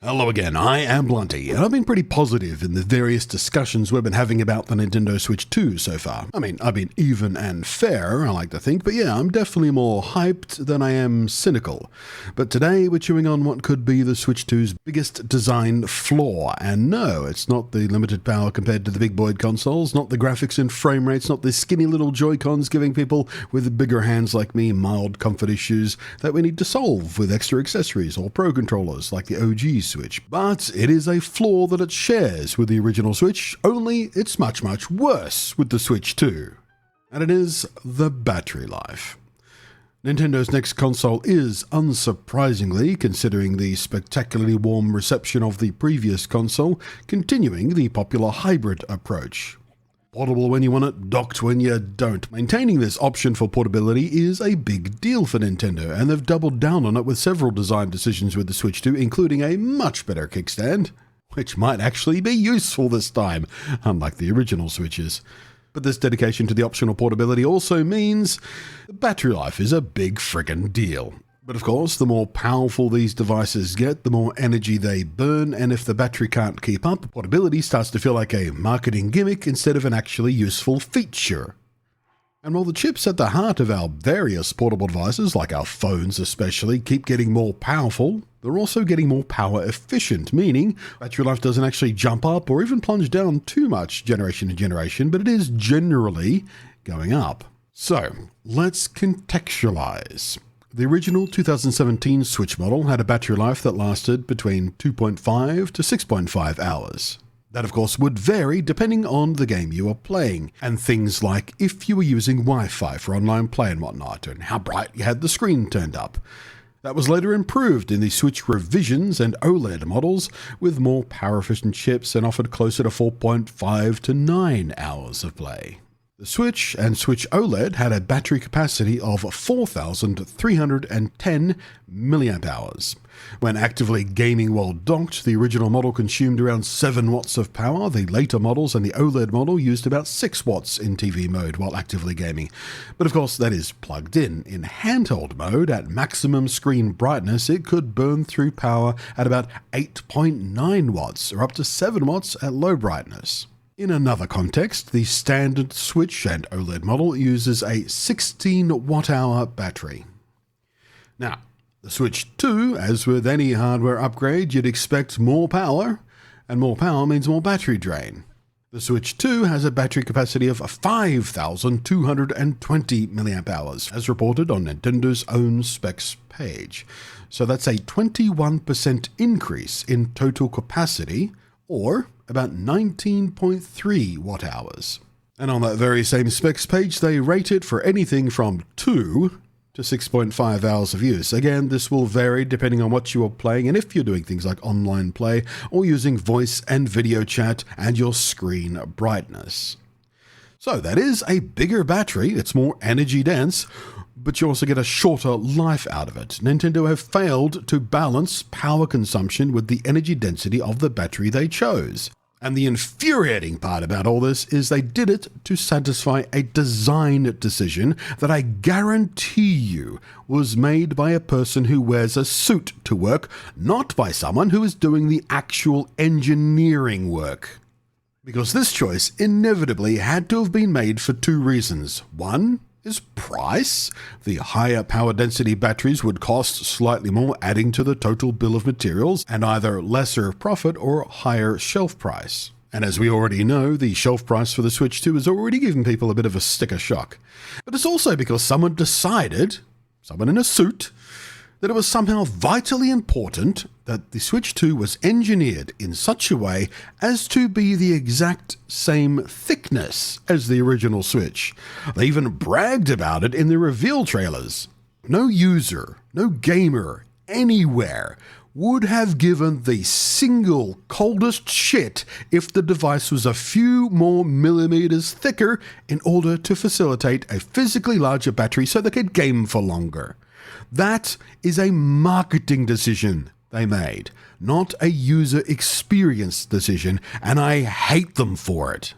Hello again, I am Blunty, and I've been pretty positive in the various discussions we've been having about the Nintendo Switch 2 so far. I mean, I've been even and fair, I like to think, but yeah, I'm definitely more hyped than I am cynical. But today we're chewing on what could be the Switch 2's biggest design flaw, and no, it's not the limited power compared to the big boy consoles, not the graphics and frame rates, not the skinny little Joy-Cons giving people with bigger hands like me mild comfort issues that we need to solve with extra accessories or Pro controllers like the OG Switch, but it is a flaw that it shares with the original Switch, only it's much worse with the Switch 2. And it is the battery life. Nintendo's next console is, unsurprisingly, considering the spectacularly warm reception of the previous console, continuing the popular hybrid approach. Portable when you want it, docked when you don't. Maintaining this option for portability is a big deal for Nintendo, and they've doubled down on it with several design decisions with the Switch 2, including a much better kickstand, which might actually be useful this time, unlike the original Switches. But this dedication to the optional portability also means the battery life is a big friggin' deal. But of course, the more powerful these devices get, the more energy they burn, and if the battery can't keep up, portability starts to feel like a marketing gimmick instead of an actually useful feature. And while the chips at the heart of our various portable devices, like our phones especially, keep getting more powerful, they're also getting more power efficient, meaning battery life doesn't actually jump up or even plunge down too much generation to generation, but it is generally going up. So, let's contextualize. The original 2017 Switch model had a battery life that lasted between 2.5 to 6.5 hours. That of course would vary depending on the game you are playing, and things like if you were using Wi-Fi for online play and whatnot, and how bright you had the screen turned up. That was later improved in the Switch revisions and OLED models with more power-efficient chips and offered closer to 4.5 to 9 hours of play. The Switch and Switch OLED had a battery capacity of 4,310 mAh. When actively gaming while docked, the original model consumed around 7 watts of power. The later models and the OLED model used about 6 watts in TV mode while actively gaming. But of course, that is plugged in. In handheld mode, at maximum screen brightness, it could burn through power at about 8.9 watts, or up to 7 watts at low brightness. In another context, the standard Switch and OLED model uses a 16 watt-hour battery. Now, the Switch 2, as with any hardware upgrade, you'd expect more power, and more power means more battery drain. The Switch 2 has a battery capacity of 5,220 mAh, as reported on Nintendo's own specs page. So that's a 21% increase in total capacity, or about 19.3 watt-hours. And on that very same specs page, they rate it for anything from 2 to 6.5 hours of use. Again, this will vary depending on what you are playing and if you're doing things like online play or using voice and video chat and your screen brightness. So that is a bigger battery, it's more energy dense, but you also get a shorter life out of it. Nintendo have failed to balance power consumption with the energy density of the battery they chose. And the infuriating part about all this is they did it to satisfy a design decision that I guarantee you was made by a person who wears a suit to work, not by someone who is doing the actual engineering work. Because this choice inevitably had to have been made for 2 reasons. One is price. The higher power density batteries would cost slightly more, adding to the total bill of materials, and either lesser profit or higher shelf price. And as we already know, the shelf price for the Switch 2 has already given people a bit of a sticker shock. But it's also because someone decided, someone in a suit, that it was somehow vitally important that the Switch 2 was engineered in such a way as to be the exact same thickness as the original Switch. They even bragged about it in the reveal trailers. No user, no gamer, anywhere would have given the single coldest shit if the device was a few more millimeters thicker in order to facilitate a physically larger battery so they could game for longer. That is a marketing decision they made, not a user experience decision, and I hate them for it.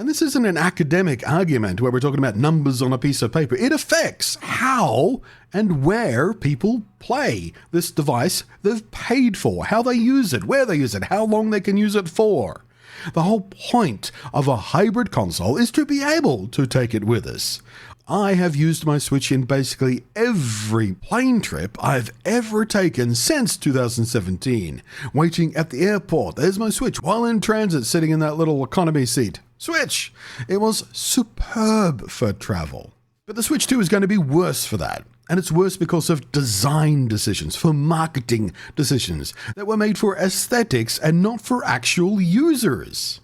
And this isn't an academic argument where we're talking about numbers on a piece of paper. It affects how and where people play this device they've paid for, how they use it, where they use it, how long they can use it for. The whole point of a hybrid console is to be able to take it with us. I have used my Switch in basically every plane trip I've ever taken since 2017. Waiting at the airport, there's my Switch while in transit, sitting in that little economy seat. Switch! It was superb for travel. But the Switch 2 is going to be worse for that. And it's worse because of design decisions, for marketing decisions that were made for aesthetics and not for actual users.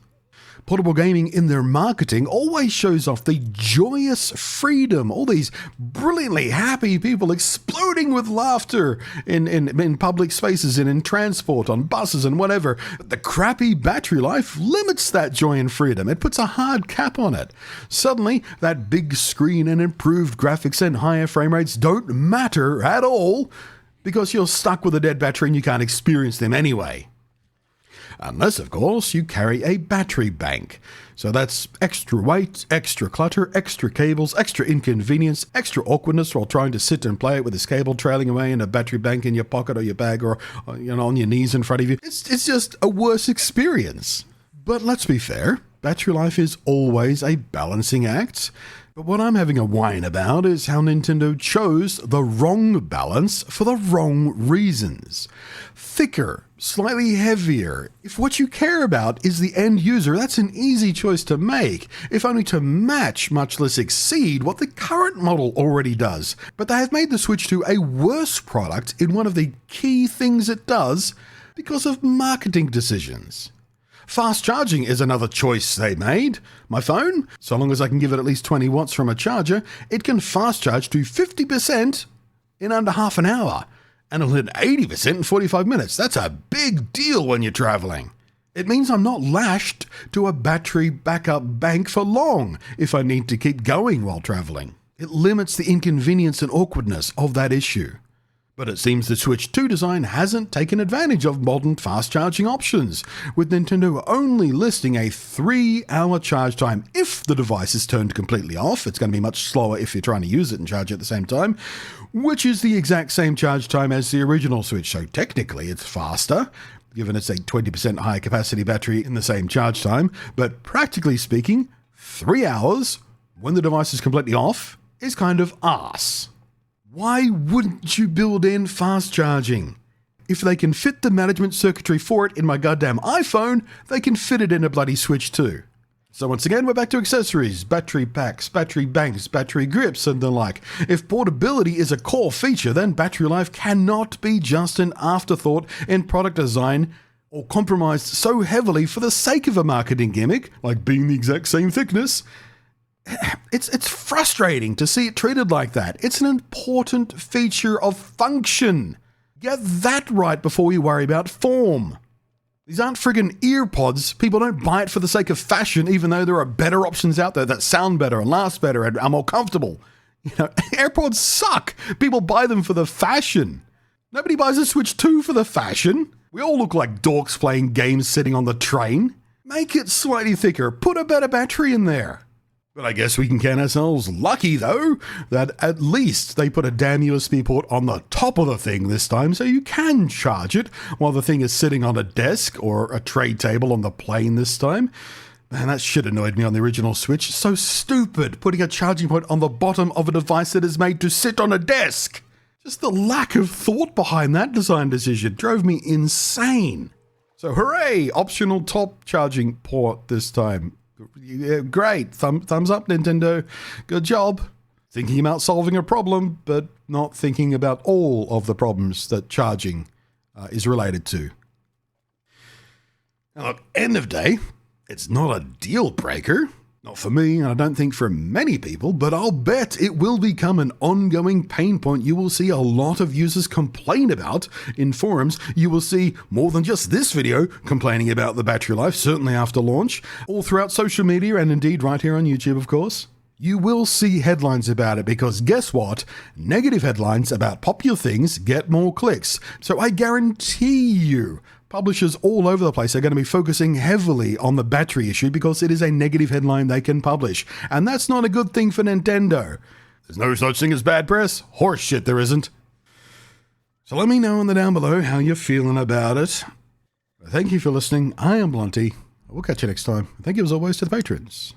Portable gaming in their marketing always shows off the joyous freedom, all these brilliantly happy people exploding with laughter in public spaces and in transport, on buses and whatever. But the crappy battery life limits that joy and freedom. It puts a hard cap on it. Suddenly, that big screen and improved graphics and higher frame rates don't matter at all because you're stuck with a dead battery and you can't experience them anyway. Unless, of course, you carry a battery bank. So that's extra weight, extra clutter, extra cables, extra inconvenience, extra awkwardness while trying to sit and play it with this cable trailing away and a battery bank in your pocket or your bag or on your knees in front of you. It's just a worse experience. But let's be fair, battery life is always a balancing act. But what I'm having a whine about is how Nintendo chose the wrong balance for the wrong reasons. Thicker, slightly heavier. If what you care about is the end user, that's an easy choice to make, if only to match, much less exceed, what the current model already does. But they have made the Switch 2 a worse product in one of the key things it does because of marketing decisions. Fast charging is another choice they made. My phone, so long as I can give it at least 20 watts from a charger, it can fast charge to 50% in under half an hour, and it'll hit 80% in 45 minutes. That's a big deal when you're traveling. It means I'm not lashed to a battery backup bank for long if I need to keep going while traveling. It limits the inconvenience and awkwardness of that issue. But it seems the Switch 2 design hasn't taken advantage of modern fast charging options, with Nintendo only listing a 3-hour charge time if the device is turned completely off. It's going to be much slower if you're trying to use it and charge it at the same time, which is the exact same charge time as the original Switch, so technically it's faster, given it's a 20% higher capacity battery in the same charge time, but practically speaking, 3 hours when the device is completely off is kind of arse. Why wouldn't you build in fast charging? If they can fit the management circuitry for it in my goddamn iPhone, they can fit it in a bloody Switch too. So once again, we're back to accessories, battery packs, battery banks, battery grips, and the like. If portability is a core feature, then battery life cannot be just an afterthought in product design or compromised so heavily for the sake of a marketing gimmick, like being the exact same thickness. It's frustrating to see it treated like that. It's an important feature of function. Get that right before you worry about form. These aren't friggin' earpods. People don't buy it for the sake of fashion, even though there are better options out there that sound better and last better and are more comfortable. AirPods suck. People buy them for the fashion. Nobody buys a Switch 2 for the fashion. We all look like dorks playing games sitting on the train. Make it slightly thicker. Put a better battery in there. But I guess we can count ourselves lucky, though, that at least they put a damn USB port on the top of the thing this time so you can charge it while the thing is sitting on a desk or a tray table on the plane this time. Man, that shit annoyed me on the original Switch. So stupid, putting a charging point on the bottom of a device that is made to sit on a desk. Just the lack of thought behind that design decision drove me insane. So hooray, optional top charging port this time. Yeah, great. Thumbs up, Nintendo. Good job. Thinking about solving a problem, but not thinking about all of the problems that charging is related to. Now, look, end of day, it's not a deal breaker. Not for me, and I don't think for many people, but I'll bet it will become an ongoing pain point you will see a lot of users complain about in forums. You will see more than just this video complaining about the battery life, certainly after launch, all throughout social media and indeed right here on YouTube, of course. You will see headlines about it because guess what? Negative headlines about popular things get more clicks. So I guarantee you, Publishers all over the place are going to be focusing heavily on the battery issue because it is a negative headline they can publish. And that's not a good thing for Nintendo. There's no such thing as bad press. Horse shit, there isn't. So let me know in the down below how you're feeling about it. Thank you for listening. I am Blunty. We'll catch you next time. Thank you as always to the patrons.